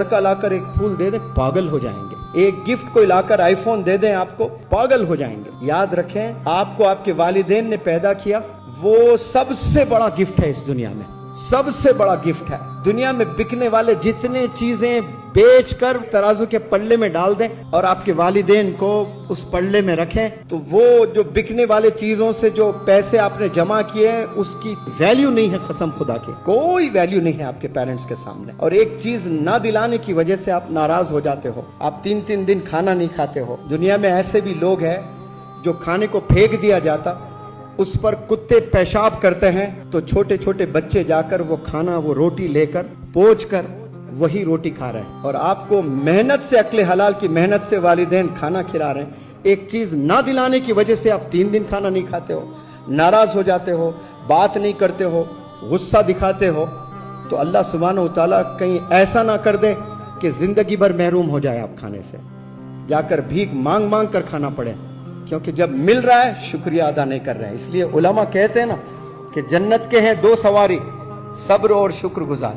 लड़का लाकर एक फूल दे दे पागल हो जाएंगे, एक गिफ्ट कोई लाकर आईफोन दे दें आपको पागल हो जाएंगे। याद रखें, आपको आपके वालिदैन ने पैदा किया, वो सबसे बड़ा गिफ्ट है इस दुनिया में, सबसे बड़ा गिफ्ट है। दुनिया में बिकने वाले जितने चीजें बेचकर तराजू के पल्ले में डाल दें और आपके वालिदैन को उस पल्ले में रखें, तो वो जो बिकने वाले चीजों से जो पैसे आपने जमा किए हैं उसकी वैल्यू नहीं है। कसम खुदा की कोई वैल्यू नहीं है आपके पेरेंट्स के सामने। और एक चीज ना दिलाने की वजह से आप नाराज हो जाते हो, आप 3-3 दिन खाना नहीं खाते हो। दुनिया में ऐसे भी लोग हैं जो खाने को फेंक दिया जाता, उस पर कुत्ते पेशाब करते हैं, तो छोटे छोटे बच्चे जाकर वो खाना, वो रोटी लेकर पोंछ कर वही रोटी खा रहे हैं। और आपको मेहनत से, अक्ले हलाल की मेहनत से वालिदैन खाना खिला रहे हैं, एक चीज ना दिलाने की वजह से आप 3 दिन खाना नहीं खाते हो, नाराज हो जाते हो, बात नहीं करते हो, गुस्सा दिखाते हो। तो अल्लाह सुब्हानहू तआला कहीं ऐसा ना कर दे कि जिंदगी भर महरूम हो जाए आप खाने से, जाकर भीख मांग मांग कर खाना पड़े, क्योंकि जब मिल रहा है शुक्रिया अदा नहीं कर रहे हैं। इसलिए उलमा कहते हैं ना कि जन्नत के हैं 2 सवारी, सब्र और शुक्रगुजार।